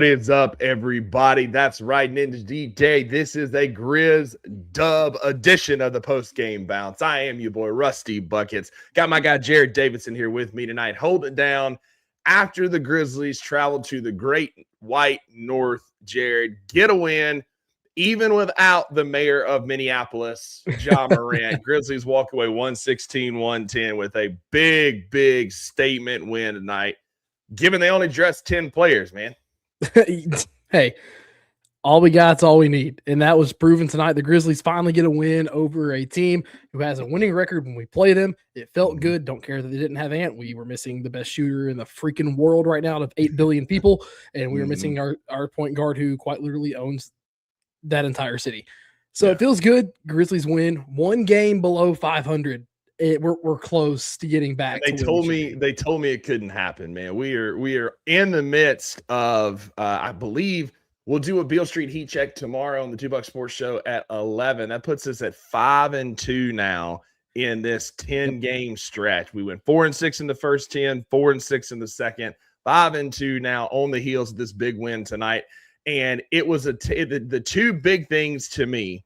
What is up, everybody? That's right, Ninja DJ. This is a Grizz dub edition of the post-game bounce. I am your boy, Rusty Buckets. Got my guy, Jared Davidson, here with me tonight. Hold it down after the Grizzlies traveled to the great white north. Jared, get a win, even without the mayor of Minneapolis, Ja Morant. Grizzlies walk away 116-110 with a big statement win tonight, given they only dressed 10 players, man. Hey, all we got's all we need. And that was proven tonight. The Grizzlies finally get a win over a team who has a winning record when we play them. It felt good. Don't care that they didn't have Ant. We were missing the best shooter in the freaking world right now out of 8 billion people. And we were missing our point guard who quite literally owns that entire city. So It feels good. Grizzlies win. One game below 500. We're close to getting back. They told me it couldn't happen, man. We are in the midst of I believe we'll do a Beale Street Heat check tomorrow on the $2 Sports Show at 11. That puts us at 5-2 now in this 10-game stretch. We went 4-6 in the first 10, 4-6 in the second, 5-2 now on the heels of this big win tonight. And it was the two big things to me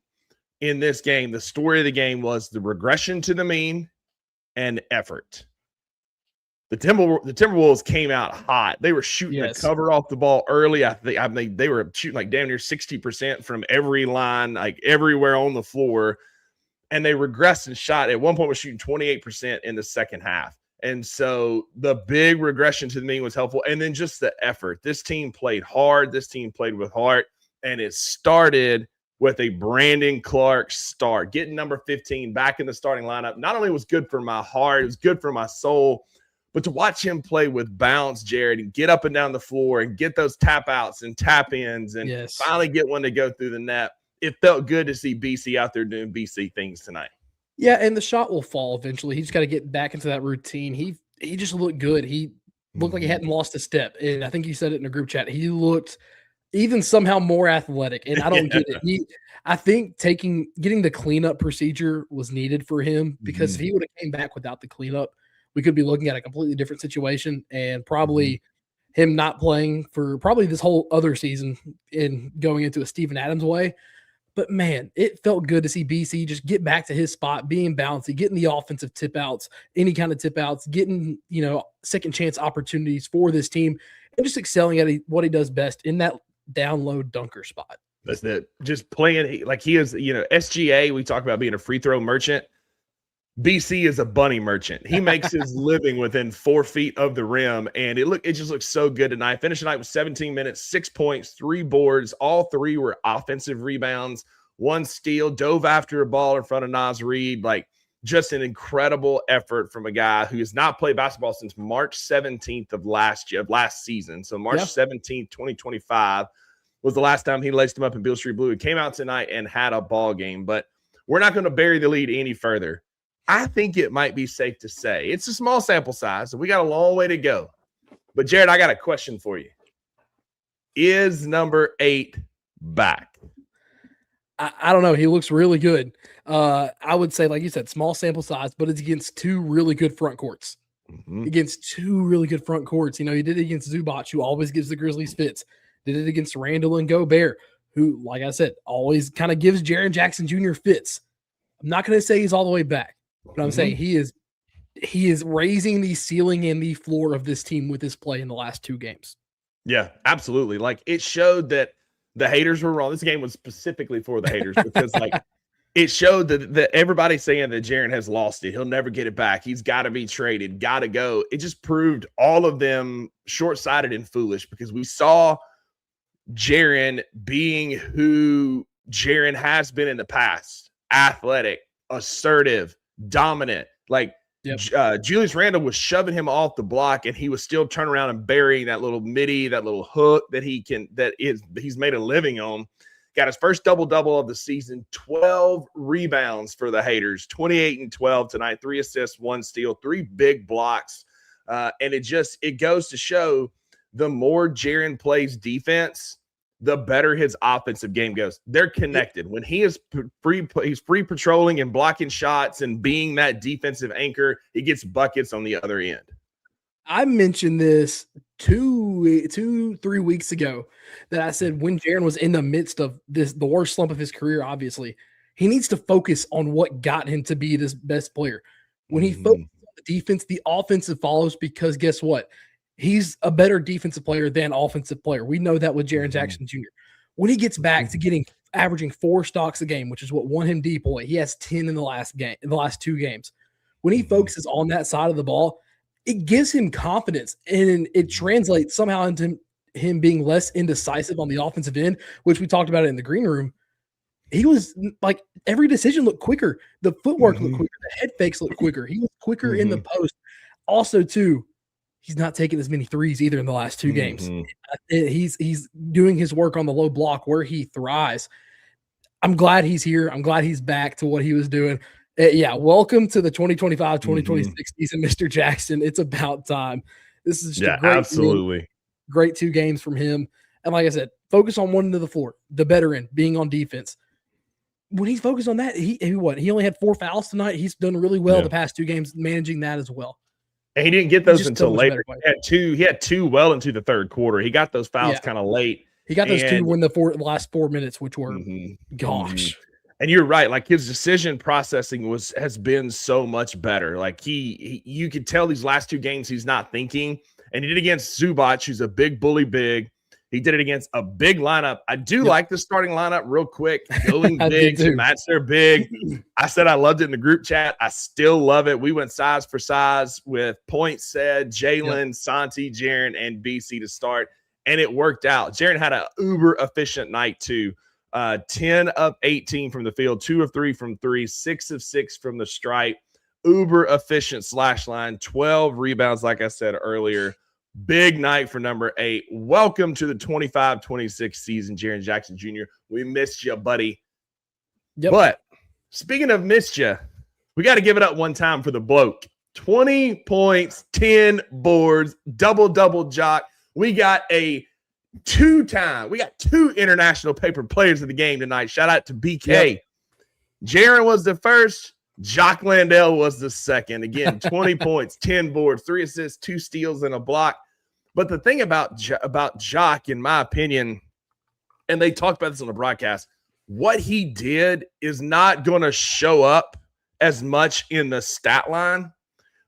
in this game. The story of the game was the regression to the mean and effort. The Timberwolves came out hot. They were shooting the cover off the ball early. I think they were shooting like damn near 60% from every line, like everywhere on the floor. And they regressed and shot. At one point was shooting 28% in the second half. And so the big regression to the mean was helpful. And then just the effort. This team played hard. This team played with heart. And it started with a Brandon Clark start. Getting number 15 back in the starting lineup not only was good for my heart, it was good for my soul, but to watch him play with bounce, Jared, and get up and down the floor and get those tap outs and tap ins and finally get one to go through the net. It felt good to see BC out there doing BC things tonight. Yeah, and the shot will fall eventually. He's got to get back into that routine. He just looked good. He looked like he hadn't lost a step. And I think you said it in a group chat. He looked even somehow more athletic, and I don't get it. I think getting the cleanup procedure was needed for him, because if he would have came back without the cleanup, we could be looking at a completely different situation, and probably him not playing for probably this whole other season and going into a Steven Adams way. But man, it felt good to see BC just get back to his spot, being bouncy, getting the offensive tip outs, any kind of tip outs, getting, second chance opportunities for this team, and just excelling at what he does best in that down low dunker spot. That's it. Just playing like he is, SGA, we talk about being a free throw merchant. BC is a bunny merchant. He makes his living within 4 feet of the rim, and it just looks so good tonight. Finished the night with 17 minutes, 6 points, 3 boards. All 3 were offensive rebounds, 1 steal, dove after a ball in front of Naz Reid. Like, just an incredible effort from a guy who has not played basketball since March 17th of last season. So March 17th, 2025 was the last time he laced him up in Beale Street Blue. He came out tonight and had a ball game, but we're not going to bury the lead any further. I think it might be safe to say it's a small sample size, so we got a long way to go. But Jared, I got a question for you. Is number 8 back? I don't know. He looks really good. I would say, like you said, small sample size, but it's against 2 really good front courts. Against 2 really good front courts. He did it against Zubac, who always gives the Grizzlies fits. Did it against Randall and Gobert, who, like I said, always kind of gives Jaren Jackson Jr. fits. I'm not going to say he's all the way back, but I'm saying he is raising the ceiling and the floor of this team with his play in the last 2 games. Yeah, absolutely. Like, it showed that the haters were wrong. This game was specifically for the haters because, it showed that everybody's saying that Jaren has lost it. He'll never get it back. He's got to be traded, got to go. It just proved all of them short-sighted and foolish, because we saw Jaren being who Jaren has been in the past: athletic, assertive, dominant. Julius Randle was shoving him off the block, and he was still turning around and burying that little midi, that little hook that he's made a living on. Got his first double-double of the season, 12 rebounds for the haters, 28 and 12 tonight, 3 assists, 1 steal, 3 big blocks. And it goes to show, the more Jaren plays defense, the better his offensive game goes. They're connected. When he's free patrolling and blocking shots and being that defensive anchor, he gets buckets on the other end. I mentioned this 3 weeks ago that I said when Jaren was in the midst of the worst slump of his career, obviously, he needs to focus on what got him to be this best player. When he focuses on the defense, the offensive follows because guess what? He's a better defensive player than offensive player. We know that with Jaren Jackson Jr. When he gets back to averaging 4 stocks a game, which is what won him DPOY, he has 10 in the last 2 games. When he focuses on that side of the ball, it gives him confidence, and it translates somehow into him being less indecisive on the offensive end, which we talked about it in the green room. He was like every decision looked quicker. The footwork looked quicker. The head fakes looked quicker. He was quicker in the post. Also, too, he's not taking as many threes either in the last 2 games. He's doing his work on the low block where he thrives. I'm glad he's here. I'm glad he's back to what he was doing. Welcome to the 2025-2026 season, Mr. Jackson. It's about time. This is just a great 2 games from him. And like I said, focus on one end of the floor, the better end, being on defense. When he's focused on that, he only had 4 fouls tonight. He's done really well the past 2 games managing that as well. And he didn't get those until later. He had two well into the third quarter. He got those fouls kind of late. He got those 2 in the last 4 minutes, which were gosh. And you're right. Like his decision processing has been so much better. Like you could tell these last 2 games he's not thinking. And he did it against Zubac, who's a big bully big. He did it against a big lineup. I do like the starting lineup real quick. Going big to match their big. I said I loved it in the group chat. I still love it. We went size for size with Points said, Jalen, Santi, Jaren, and BC to start. And it worked out. Jaren had an uber efficient night too. 10 of 18 from the field, 2 of 3 from 3, 6 of 6 from the stripe. Uber efficient slash line, 12 rebounds, like I said earlier. Big night for number 8. Welcome to the 25-26 season, Jaren Jackson Jr. We missed you, buddy. Yep. But speaking of missed you, we got to give it up one time for the bloke. 20 points, 10 boards, double Jock. We got 2 international paper players of the game tonight. Shout out to BK. Yep. Jaren was the first. Jock Landale was the second. Again, 20 points, 10 boards, 3 assists, 2 steals, and a block. But the thing about Jock, in my opinion, and they talked about this on the broadcast, what he did is not going to show up as much in the stat line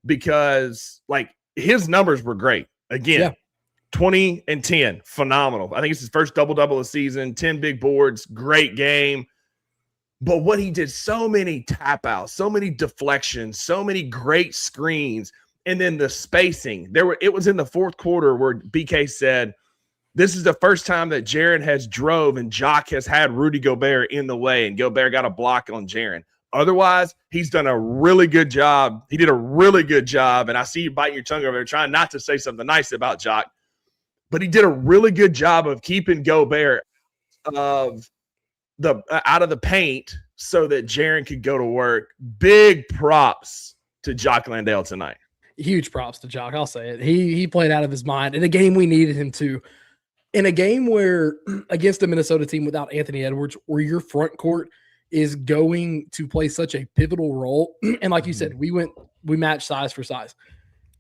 because, like, his numbers were great. Again, 20 and 10, phenomenal. I think it's his first double-double of the season, 10 big boards, great game. But what he did, so many tap outs, so many deflections, so many great screens, and then the spacing. It was in the fourth quarter where BK said, this is the first time that Jaren has drove and Jock has had Rudy Gobert in the way, and Gobert got a block on Jaren. Otherwise, he's done a really good job. He did a really good job, and I see you biting your tongue over there trying not to say something nice about Jock, but he did a really good job of keeping Gobert out of the paint so that Jaren could go to work. Big props to Jock Landale tonight. Huge props to Jock. I'll say it. He played out of his mind in a game we needed him to. In a game where against the Minnesota team without Anthony Edwards, where your front court is going to play such a pivotal role. And like you said, we matched size for size.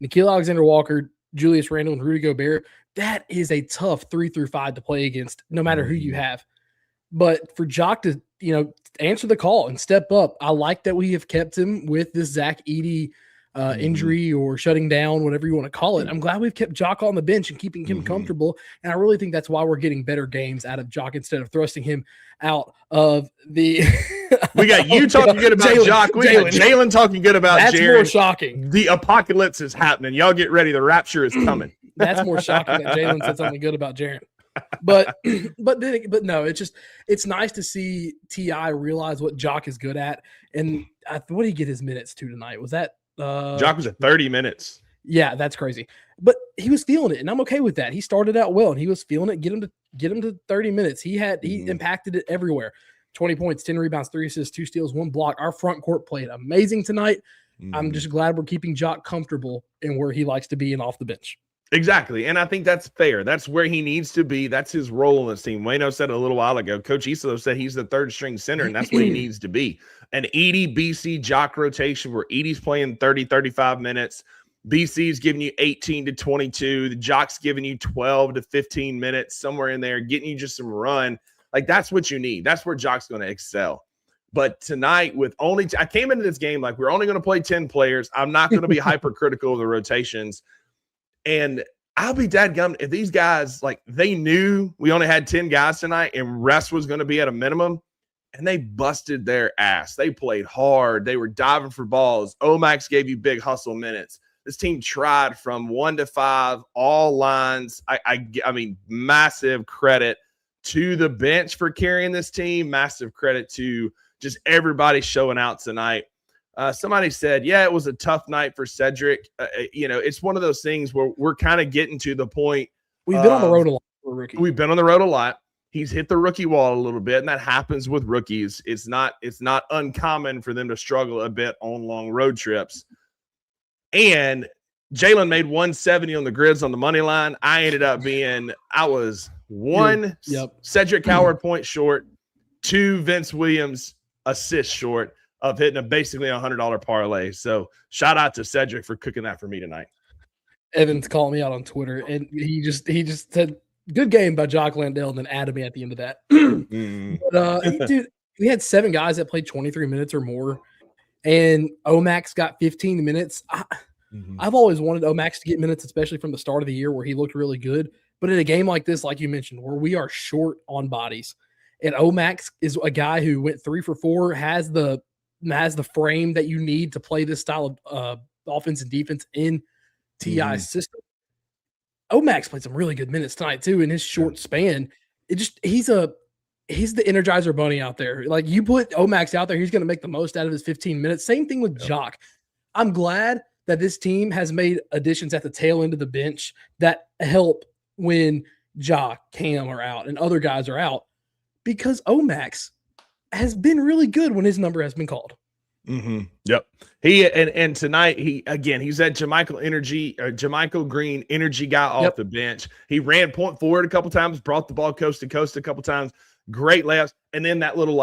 Nickeil Alexander-Walker, Julius Randle, and Rudy Gobert. That is a tough 3-5 to play against, no matter who you have. But for Jock to, answer the call and step up, I like that we have kept him with this Zach Edey injury or shutting down, whatever you want to call it. I'm glad we've kept Jock on the bench and keeping him comfortable. And I really think that's why we're getting better games out of Jock instead of thrusting him out of the. We got you talking good about Jock. We got Jalen talking good about Jaren. That's more shocking. The apocalypse is happening. Y'all get ready. The rapture is coming. That's more shocking that Jalen said something good about Jaren. But no, it's nice to see T.I. realize what Jock is good at. And what did he get his minutes to tonight? Was that Jock was at 30 minutes. Yeah, that's crazy. But he was feeling it, and I'm okay with that. He started out well, and he was feeling it. Get him to 30 minutes. He impacted it everywhere. 20 points, 10 rebounds, 3 assists, 2 steals, 1 block. Our front court played amazing tonight. I'm just glad we're keeping Jock comfortable in where he likes to be and off the bench. Exactly. And I think that's fair. That's where he needs to be. That's his role in this team. Wayno said a little while ago, Coach Isolo said he's the third string center, and that's what he needs to be. An Edey, BC, Jock rotation where Edey's playing 30, 35 minutes. BC's giving you 18 to 22. The Jock's giving you 12 to 15 minutes, somewhere in there, getting you just some run. Like, that's what you need. That's where Jock's going to excel. But tonight, with only I came into this game like we're only going to play 10 players. I'm not going to be hypercritical of the rotations. And I'll be dadgum if these guys, like, they knew we only had 10 guys tonight and rest was going to be at a minimum, and they busted their ass. They played hard. They were diving for balls. Omax gave you big hustle minutes. This team tried from 1 to 5, all lines. I mean, massive credit to the bench for carrying this team. Massive credit to just everybody showing out tonight. Somebody said, yeah, it was a tough night for Cedric. It's one of those things where we're kind of getting to the point. We've been on the road a lot for a rookie. We've been on the road a lot. He's hit the rookie wall a little bit, and that happens with rookies. It's not uncommon for them to struggle a bit on long road trips. And Jalen made 170 on the Grizz on the money line. I was one Cedric Howard point short, 2 Vince Williams assists short of hitting basically $100 parlay. So shout out to Cedric for cooking that for me tonight. Evan's calling me out on Twitter, and he just said, good game by Jock Landale, and then added me at the end of that. But, dude, we had 7 guys that played 23 minutes or more, and Omax got 15 minutes. I've always wanted Omax to get minutes, especially from the start of the year where he looked really good. But in a game like this, like you mentioned, where we are short on bodies, and Omax is a guy who went 3 for 4, has the frame that you need to play this style of offense and defense in TI's system. Omax played some really good minutes tonight too in his short span. He's the Energizer Bunny out there. Like, you put Omax out there, he's going to make the most out of his 15 minutes. Same thing with Jock. I'm glad that this team has made additions at the tail end of the bench that help when Jock, Cam are out and other guys are out, because Omax has been really good when his number has been called. Yep. He and tonight he's that Jermichael Green energy guy off the bench. He ran point forward a couple times, brought the ball coast to coast a couple times. Great layups, and then that little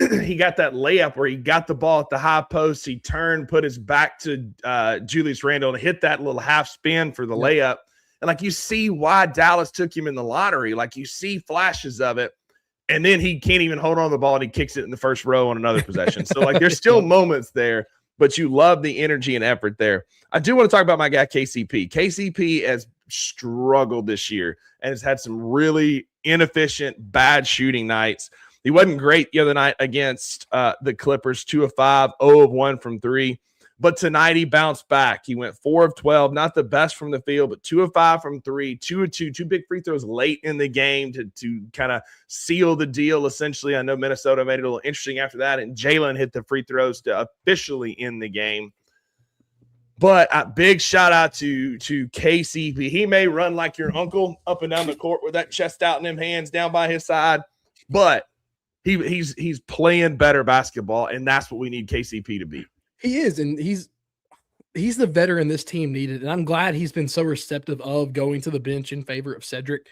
he got that layup where he got the ball at the high post. He turned, put his back to Julius Randle, and hit that little half spin for the layup. And you see why Dallas took him in the lottery. You see flashes of it. And then he can't even hold on to the ball, and he kicks it in the first row on another possession. So, there's still moments there, but you love the energy and effort there. I do want to talk about my guy, KCP. KCP has struggled this year and has had some really inefficient, bad shooting nights. He wasn't great the other night against the Clippers, 2 of 5, 0 of 1 from 3. But tonight he bounced back. He went 4 of 12, not the best from the field, but 2 of 5 from 3, 2 of 2, 2 big free throws late in the game to kind of seal the deal, essentially. I know Minnesota made it a little interesting after that, and Jalen hit the free throws to officially end the game. But a big shout out to KCP. He may run like your uncle up and down the court with that chest out and them hands down by his side, but he's playing better basketball, and that's what we need KCP to be. He is, and he's the veteran this team needed, and I'm glad he's been so receptive of going to the bench in favor of Cedric,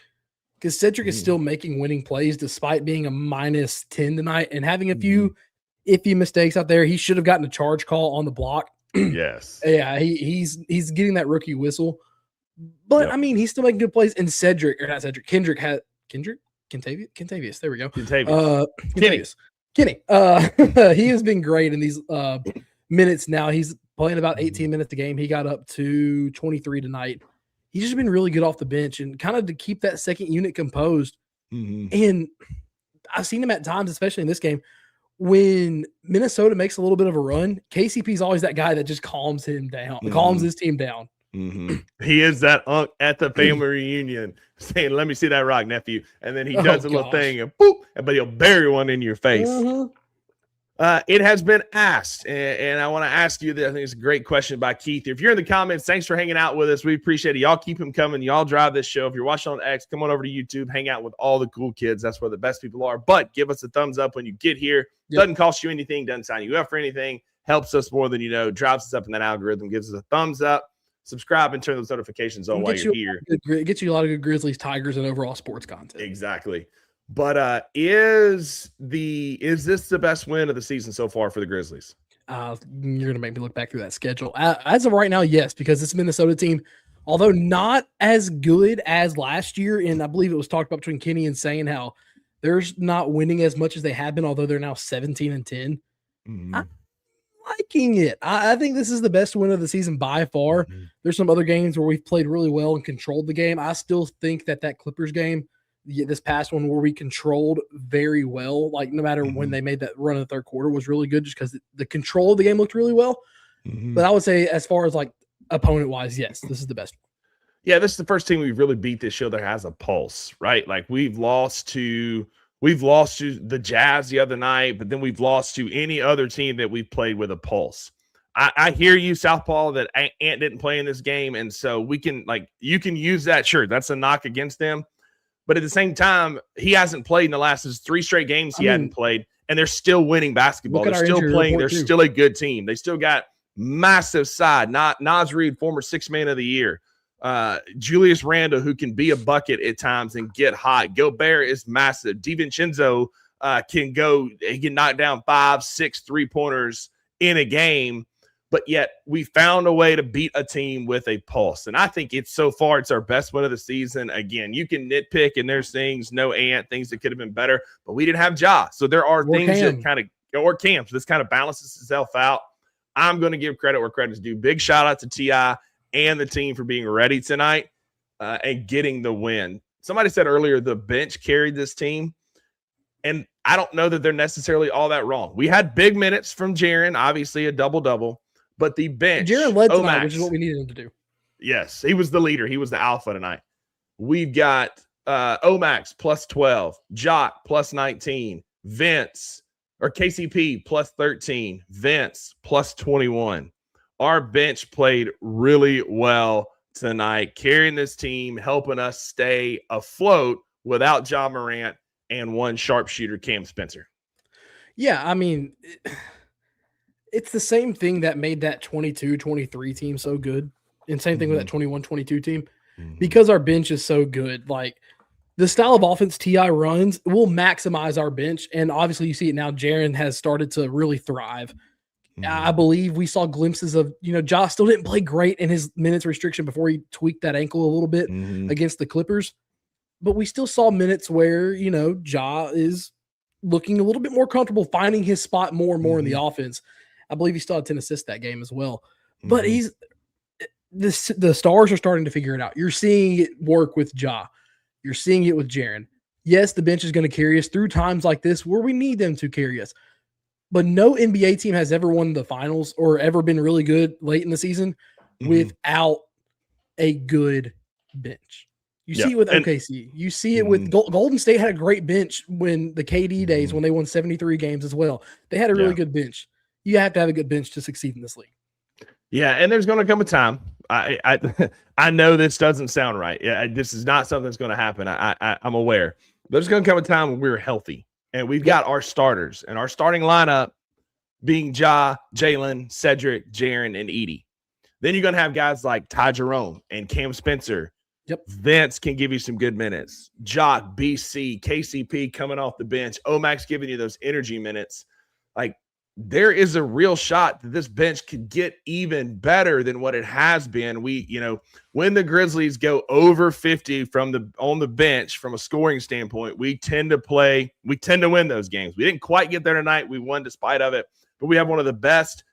because Cedric is still making winning plays despite being a -10 tonight and having a few iffy mistakes out there. He should have gotten a charge call on the block. Yes. Yeah, he's getting that rookie whistle, but I mean, he's still making good plays. And Kentavious. There we go. Kenny. He has been great in these minutes now. He's playing about 18 minutes a game. He got up to 23 tonight. He's just been really good off the bench and kind of to keep that second unit composed. And I've seen him at times, especially in this game, when Minnesota makes a little bit of a run, KCP's always that guy that just calms him down, calms his team down. He is that unk at the family reunion saying, "Let me see that rock, nephew." And then he does a little thing and boop, but he'll bury one in your face. It has been asked, and I want to ask you this. I think it's a great question by Keith. If you're in the comments, thanks for hanging out with us. We appreciate it. Y'all keep them coming. Y'all drive this show. If you're watching on X, come on over to YouTube, hang out with all the cool kids. That's where the best people are. But give us a thumbs up when you get here. Doesn't cost you anything, doesn't sign you up for anything. Helps us more than you know, drives us up in that algorithm, gives us a thumbs up. Subscribe and turn those notifications on while you're here. It gets you a lot of good Grizzlies, Tigers, and overall sports content. Exactly. But is this the best win of the season so far for the Grizzlies? You're going to make me look back through that schedule. As of right now, yes, because this Minnesota team, although not as good as last year, and I believe it was talked about between Kenny and saying how they're not winning as much as they have been, although they're now 17-10. Mm-hmm. I'm liking it. I think this is the best win of the season by far. Mm-hmm. There's some other games where we've played really well and controlled the game. I still think that Clippers game, this past one where we controlled very well, like no matter when they made that run in the third quarter, was really good just because the control of the game looked really well. Mm-hmm. But I would say as far as like opponent wise, yes, this is the best one. Yeah, this is the first team we've really beat this year that has a pulse, right? Like we've lost to the Jazz the other night, but then we've lost to any other team that we've played with a pulse. I hear you, Southpaw, that Ant didn't play in this game, and so we can you can use that. Sure, that's a knock against them. But at the same time, he hasn't played in the last 3 straight games. He hadn't played, and they're still winning basketball. They're still playing. They're still a good team. They still got massive side. Not Naz Reid, former 6th man of the year. Julius Randle, who can be a bucket at times and get hot. Gobert is massive. DiVincenzo can go. He can knock down 5, 6 3-pointers in a game. But yet we found a way to beat a team with a pulse. And I think it's our best win of the season. Again, you can nitpick and there's things, no Ant, things that could have been better, but we didn't have Ja. So there are things that kind of, or Cam. So this kind of balances itself out. I'm going to give credit where credit is due. Big shout out to T.I. and the team for being ready tonight and getting the win. Somebody said earlier, the bench carried this team. And I don't know that they're necessarily all that wrong. We had big minutes from Jaren, obviously a double-double. But the bench, Jaren led tonight, which is what we needed him to do. Yes, he was the leader. He was the alpha tonight. We've got Omax plus 12, Jock plus 19, Vince or KCP plus 13, Vince plus 21. Our bench played really well tonight, carrying this team, helping us stay afloat without Ja Morant and one sharpshooter, Cam Spencer. Yeah, I mean, it's the same thing that made that 22-23 team so good. And same thing with that 21-22 team. Because our bench is so good. Like, the style of offense T.I. runs will maximize our bench. And obviously you see it now. Jaren has started to really thrive. I believe we saw glimpses of, Ja still didn't play great in his minutes restriction before he tweaked that ankle a little bit against the Clippers. But we still saw minutes where, Ja is looking a little bit more comfortable, finding his spot more and more in the offense. I believe he still had 10 assists that game as well. But the stars are starting to figure it out. You're seeing it work with Ja. You're seeing it with Jaren. Yes, the bench is going to carry us through times like this where we need them to carry us. But no NBA team has ever won the finals or ever been really good late in the season without a good bench. You see it with OKC. You see it with Golden State had a great bench when the KD days when they won 73 games as well. They had a really good bench. You have to have a good bench to succeed in this league. Yeah, and there's going to come a time. I know this doesn't sound right. This is not something that's going to happen. I'm aware. There's going to come a time when we're healthy, and we've got our starters, and our starting lineup being Ja, Jalen, Cedric, Jaren, and Edey. Then you're going to have guys like Ty Jerome and Cam Spencer. Vince can give you some good minutes. Jock, BC, KCP coming off the bench. Omax giving you those energy minutes. Like, there is a real shot that this bench could get even better than what it has been. When the Grizzlies go over 50 on the bench from a scoring standpoint, we tend to win those games. We didn't quite get there tonight. We won despite of it, but we have one of the best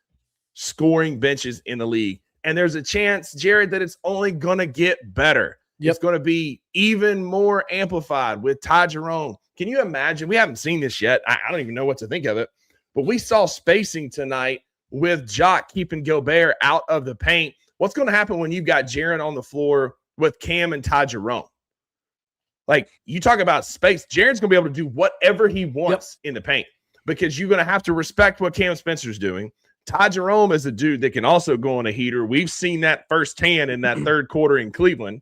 scoring benches in the league. And there's a chance, Jared, that it's only going to get better. It's going to be even more amplified with Ty Jerome. Can you imagine? We haven't seen this yet. I don't even know what to think of it. But we saw spacing tonight with Jock keeping Gobert out of the paint. What's going to happen when you've got Jaren on the floor with Cam and Ty Jerome? Like, you talk about space, Jaren's going to be able to do whatever he wants in the paint because you're going to have to respect what Cam Spencer's doing. Ty Jerome is a dude that can also go on a heater. We've seen that firsthand in that third quarter in Cleveland.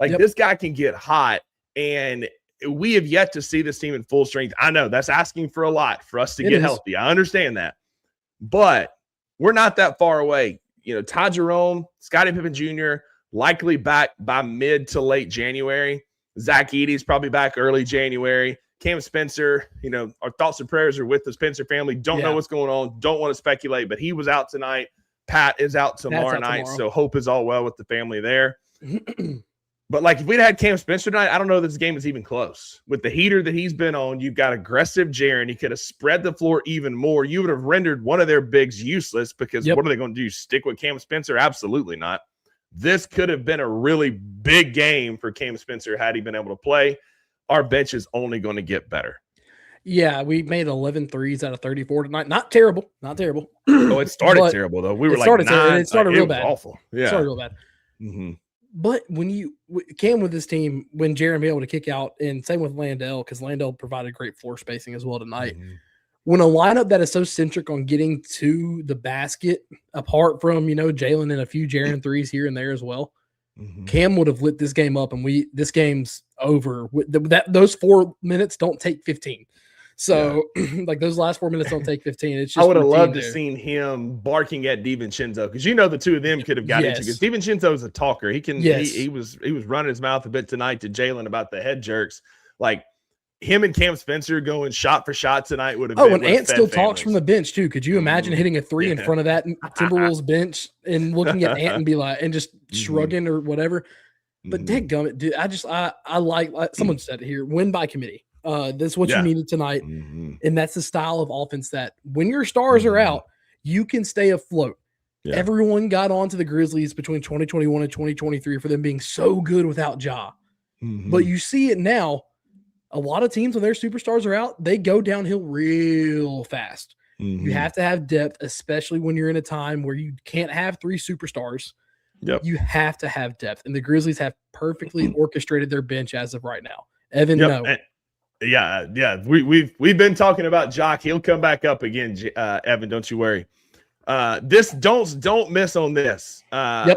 This guy can get hot, and we have yet to see this team in full strength. I know that's asking for a lot for us to get healthy. I understand that. But we're not that far away. Ty Jerome, Scottie Pippen Jr., likely back by mid to late January. Zach Edey's probably back early January. Cam Spencer, our thoughts and prayers are with the Spencer family. Don't know what's going on. Don't want to speculate, but he was out tonight. Pat is out tomorrow night. So hope is all well with the family there. But like if we'd had Cam Spencer tonight, I don't know if this game is even close. With the heater that he's been on, you've got aggressive Jaren. He could have spread the floor even more. You would have rendered one of their bigs useless because what are they going to do? Stick with Cam Spencer? Absolutely not. This could have been a really big game for Cam Spencer had he been able to play. Our bench is only going to get better. Yeah, we made 11 threes out of 34 tonight. Not terrible. Oh, it started terrible, though. We were like 9. It started real bad. Awful. Yeah. It started real bad. Mm-hmm. But when Cam with this team, when Jaren be able to kick out, and same with Landell, because Landell provided great floor spacing as well tonight. Mm-hmm. When a lineup that is so centric on getting to the basket, apart from, Jalen and a few Jaren threes here and there as well, Cam would have lit this game up, and this game's over. Those 4 minutes don't take 15. So, like those last 4 minutes don't take 15. It's just I would have loved to seen him barking at DiVincenzo because the two of them could have got into because DiVincenzo is a talker. He can. He was running his mouth a bit tonight to Jalen about the head jerks. Like him and Cam Spencer going shot for shot tonight would have. Oh, and Ant still talks from the bench too. Could you imagine hitting a three in front of that Timberwolves bench and looking at Ant and be like, and just shrugging or whatever? But dadgummit, dude, I like someone said it here. Win by committee. That's what you needed tonight. And that's the style of offense that when your stars are out, you can stay afloat. Yeah. Everyone got on to the Grizzlies between 2021 and 2023 for them being so good without Ja. But you see it now. A lot of teams, when their superstars are out, they go downhill real fast. You have to have depth, especially when you're in a time where you can't have 3 superstars. You have to have depth. And the Grizzlies have perfectly orchestrated their bench as of right now. Evan, no. Yeah. We've been talking about Jock. He'll come back up again, Evan. Don't you worry. Don't miss on this.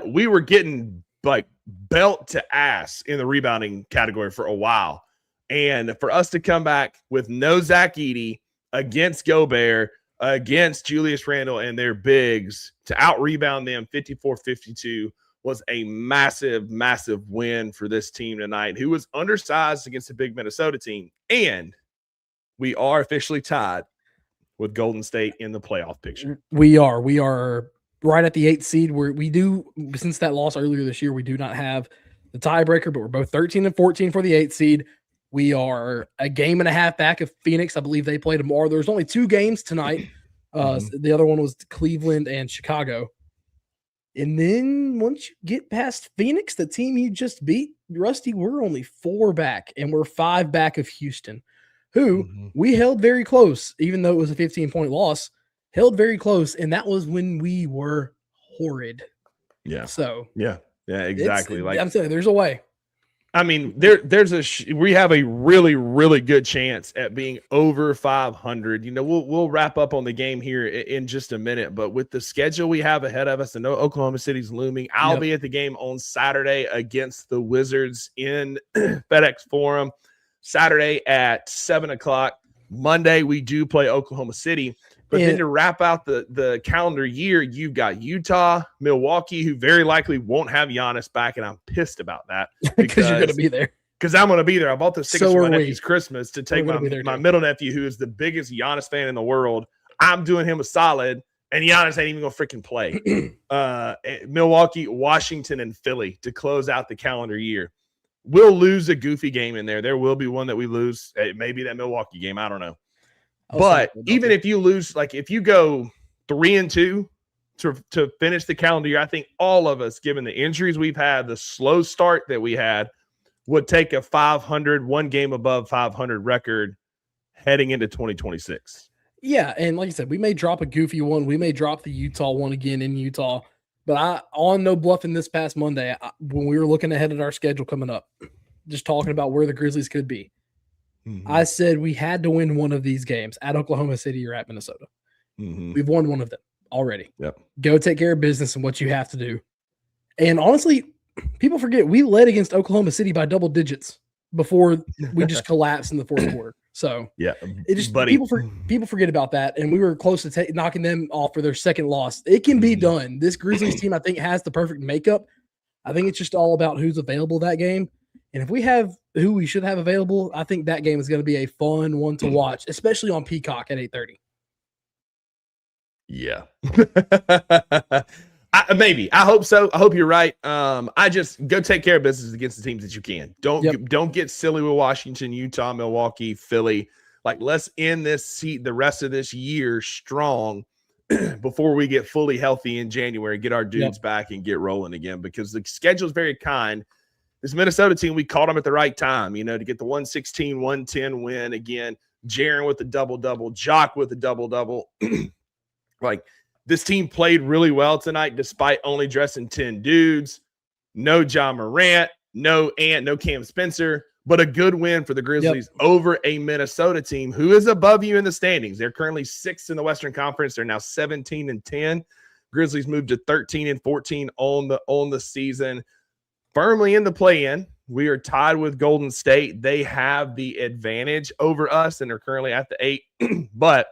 We were getting like belt to ass in the rebounding category for a while, and for us to come back with no Zach Edey against Gobert, against Julius Randle and their bigs to out rebound them 54-52 was a massive, massive win for this team tonight, who was undersized against a big Minnesota team. And we are officially tied with Golden State in the playoff picture. We are right at the 8th seed where we do, since that loss earlier this year, we do not have the tiebreaker, but we're both 13 and 14 for the 8th seed. We are a game and a half back of Phoenix. I believe they play tomorrow. There's only 2 games tonight. The other one was Cleveland and Chicago. And then once you get past Phoenix, the team you just beat, Rusty, we're only 4 back, and we're 5 back of Houston, who we held very close, even though it was a 15-point loss, held very close, and that was when we were horrid. Yeah. So yeah, exactly. Like I'm saying, there's a way. I mean, we have a really, really good chance at being over 500. We'll wrap up on the game here in just a minute, but with the schedule we have ahead of us, I know Oklahoma City's looming. I'll be at the game on Saturday against the Wizards in FedEx Forum. Saturday at 7:00. Monday we do play Oklahoma City. But then to wrap out the calendar year, you've got Utah, Milwaukee, who very likely won't have Giannis back, and I'm pissed about that. Because you're going to be there. Because I'm going to be there. I bought those tickets for my nephew's Christmas to take my middle nephew, who is the biggest Giannis fan in the world. I'm doing him a solid, and Giannis ain't even going to freaking play. Milwaukee, Washington, and Philly to close out the calendar year. We'll lose a goofy game in there. There will be one that we lose. It may be that Milwaukee game. I don't know. But even if you lose, like if you go 3-2 to finish the calendar year, I think all of us, given the injuries we've had, the slow start that we had, would take a 500, one game above 500 record heading into 2026. Yeah, and like I said, we may drop a goofy one. We may drop the Utah one again in Utah. But on No Bluffing this past Monday, when we were looking ahead at our schedule coming up, just talking about where the Grizzlies could be, I said we had to win one of these games at Oklahoma City or at Minnesota. We've won one of them already. Yep. Go take care of business and what you have to do. And honestly, people forget we led against Oklahoma City by double digits before we just collapsed in the 4th quarter. So yeah, it just people forget about that, and we were close to knocking them off for their second loss. It can be done. This Grizzlies team, I think, has the perfect makeup. I think it's just all about who's available that game. And if we have who we should have available, I think that game is going to be a fun one to watch, especially on Peacock at 8:30. Yeah. Maybe. I hope so. I hope you're right. I just go take care of business against the teams that you can. Don't get silly with Washington, Utah, Milwaukee, Philly. Like, let's end the rest of this year strong before we get fully healthy in January, get our dudes back and get rolling again, because the schedule is very kind. This Minnesota team, we caught them at the right time, to get the 116, 110 win again. Jaren with the double-double, Jock with the double-double. Like, this team played really well tonight despite only dressing 10 dudes. No John Morant, no Ant, no Cam Spencer, but a good win for the Grizzlies over a Minnesota team who is above you in the standings. They're currently 6th in the Western Conference. They're now 17-10. Grizzlies moved to 13-14 on the season, firmly in the play-in. We are tied with Golden State. They have the advantage over us and are currently at the 8, but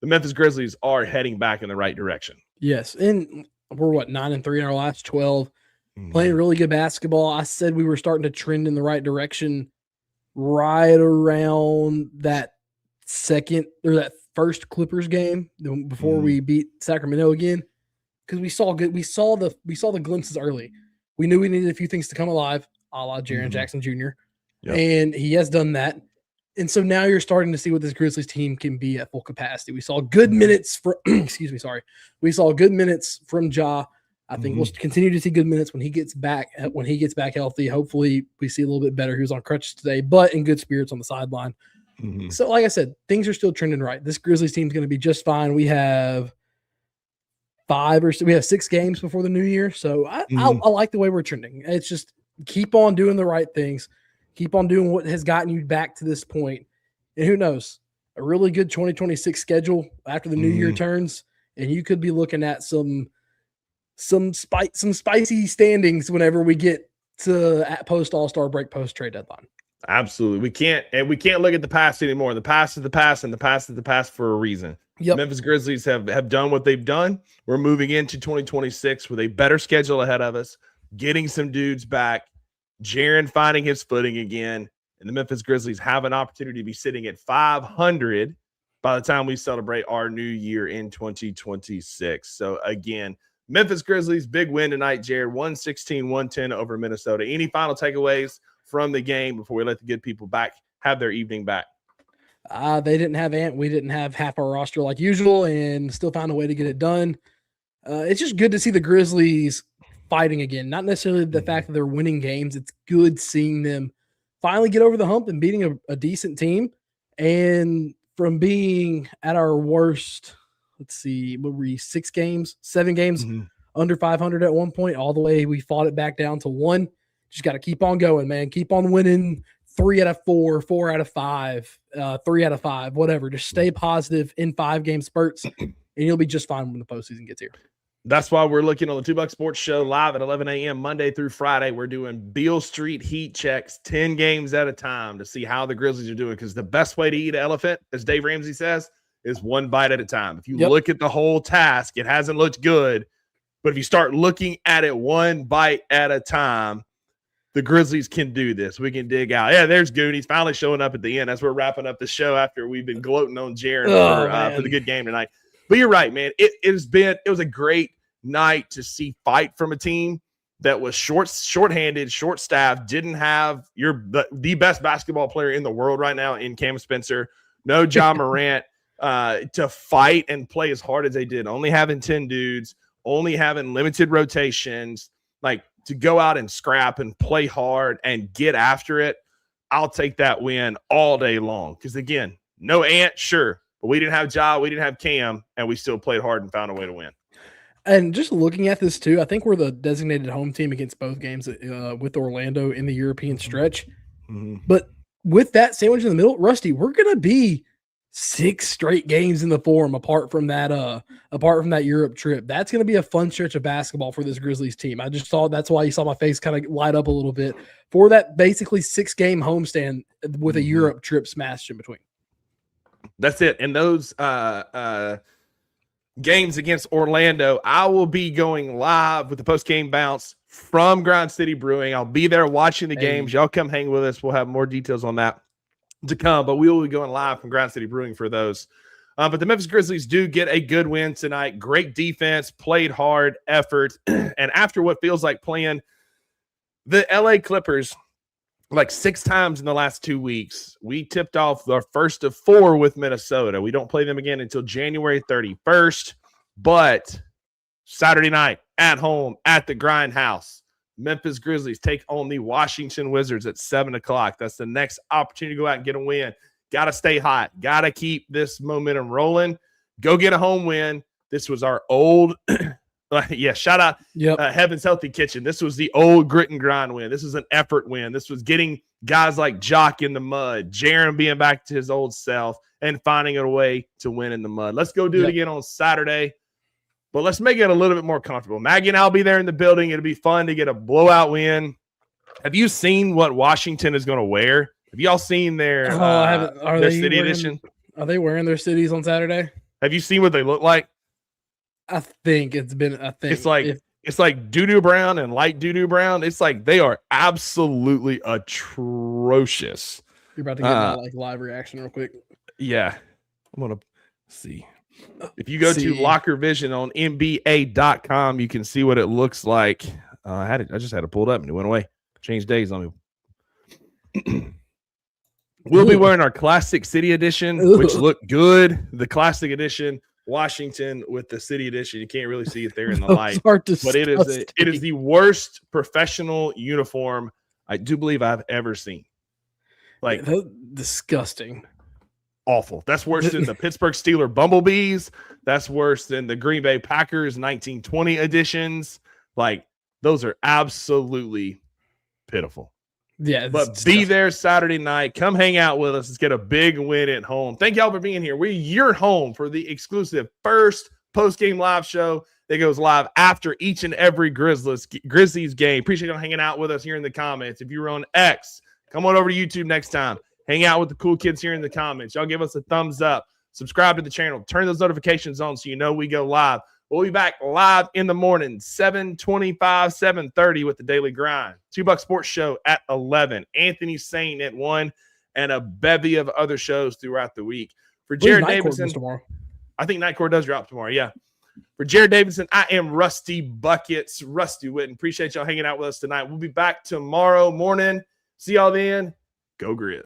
the Memphis Grizzlies are heading back in the right direction. Yes, and we're 9-3 in our last 12, playing really good basketball. I said we were starting to trend in the right direction right around that first Clippers game before we beat Sacramento again, because we saw the glimpses early. We knew we needed a few things to come alive, a la Jaren Jackson Jr., and he has done that. And so now you're starting to see what this Grizzlies team can be at full capacity. We saw good minutes from We saw good minutes from Ja. I think we'll continue to see good minutes when he gets back healthy. Hopefully we see a little bit better. He was on crutches today, but in good spirits on the sideline. So like I said, things are still trending right. This Grizzlies team is going to be just fine. We have 6 games before the new year. So I like the way we're trending. It's just keep on doing the right things. Keep on doing what has gotten you back to this point. And who knows, a really good 2026 schedule after the new year turns, and you could be looking at some spicy standings whenever we get to post All-Star break, post trade deadline. Absolutely. We can't look at the past anymore. The past is the past, and the past is the past for a reason. Memphis Grizzlies have done what they've done. We're moving into 2026 with a better schedule ahead of us, getting some dudes back, Jaren finding his footing again, and the Memphis Grizzlies have an opportunity to be sitting at 500 by the time we celebrate our new year in 2026. So again, Memphis Grizzlies, big win tonight, Jared, 116-110 over Minnesota. Any final takeaways from the game before we let the good people have their evening back? They didn't have Ant. We didn't have half our roster like usual, and still found a way to get it done. It's just good to see the Grizzlies fighting again. Not necessarily the fact that they're winning games. It's good seeing them finally get over the hump and beating a decent team. And from being at our worst, let's see, what were we, 7 games under 500 at one point, all the way we fought it back down to 1. Just got to keep on going, man. Keep on winning 3 out of 4, 4 out of 5, 3 out of 5, whatever. Just stay positive in 5-game spurts, and you'll be just fine when the postseason gets here. That's why we're looking on the 2 Buck Sports Show live at 11 a.m. Monday through Friday. We're doing Beale Street heat checks 10 games at a time to see how the Grizzlies are doing, because the best way to eat an elephant, as Dave Ramsey says, is 1 bite at a time. If you look at the whole task, it hasn't looked good. But if you start looking at it 1 bite at a time, the Grizzlies can do this. We can dig out. Yeah, there's Goonies finally showing up at the end as we're wrapping up the show after we've been gloating on Jaren for the good game tonight. But you're right, man. It was a great night to see fight from a team that was short-handed, short-staffed, didn't have the best basketball player in the world right now in Cam Spencer, no John Morant, to fight and play as hard as they did, only having 10 dudes, only having limited rotations, like to go out and scrap and play hard and get after it. I'll take that win all day long. Because again, no Ant, sure, but we didn't have Ja, we didn't have Cam, and we still played hard and found a way to win. And just looking at this too, I think we're the designated home team against both games with Orlando in the European stretch. But with that sandwich in the middle, Rusty, we're going to be 6 straight games in the Forum apart from that Europe trip. That's going to be a fun stretch of basketball for this Grizzlies team. I just thought that's why you saw my face kind of light up a little bit for that basically 6-game homestand with a Europe trip smashed in between. That's it. And those games against Orlando, I will be going live with the post-game bounce from Grind City Brewing. I'll be there watching the games. Y'all come hang with us. We'll have more details on that to come, but we will be going live from Grind City Brewing for those. But the Memphis Grizzlies do get a good win tonight. Great defense, played hard, effort, and after what feels like playing the LA Clippers like 6 times in the last 2 weeks, we tipped off our first of 4 with Minnesota. We don't play them again until January 31st, but Saturday night at home at the Grindhouse, Memphis Grizzlies take on the Washington Wizards at 7 o'clock. That's the next opportunity to go out and get a win. Got to stay hot. Got to keep this momentum rolling. Go get a home win. This was our old shout out Heaven's Healthy Kitchen. This was the old grit and grind win. This was an effort win. This was getting guys like Jock in the mud, Jaron being back to his old self, and finding a way to win in the mud. Let's go do it again on Saturday, but let's make it a little bit more comfortable. Maggie and I'll be there in the building. It'll be fun to get a blowout win. Have you seen what Washington is going to wear? Have y'all seen their, their city edition? Are they wearing their cities on Saturday? Have you seen what they look like? I think it's been a thing. It's like doo-doo brown and light doo-doo brown. It's like they are absolutely atrocious. You're about to get my live reaction real quick. Yeah. I'm going to see. If you go to Locker Vision on NBA.com, you can see what it looks like. I just had it pulled up and it went away. Changed days on me. We'll be wearing our Classic City Edition, which looked good. The Classic Edition, Washington with the City Edition. You can't really see it there in the light, but it is the worst professional uniform I do believe I've ever seen. Like disgusting, awful. That's worse than the Pittsburgh Steelers Bumblebees. That's worse than the Green Bay Packers 1920 editions. Like those are absolutely pitiful. Yeah, but be there Saturday night. Come hang out with us. Let's get a big win at home. Thank y'all for being here. We're your home for the exclusive first post-game live show that goes live after each and every Grizzlies game. Appreciate y'all hanging out with us here in the comments. If you're on X, come on over to YouTube next time. Hang out with the cool kids here in the comments. Y'all give us a thumbs up. Subscribe to the channel. Turn those notifications on so you know we go live. We'll be back live in the morning, 7:25, 7:30 with the Daily Grind. $2 Sports Show at 11. Anthony Saint at 1, and a bevy of other shows throughout the week. For Jared Davidson, tomorrow. I think Nightcore does drop tomorrow. Yeah. For Jared Davidson, I am Rusty Buckets, Rusty Witten. Appreciate y'all hanging out with us tonight. We'll be back tomorrow morning. See y'all then. Go Grizz.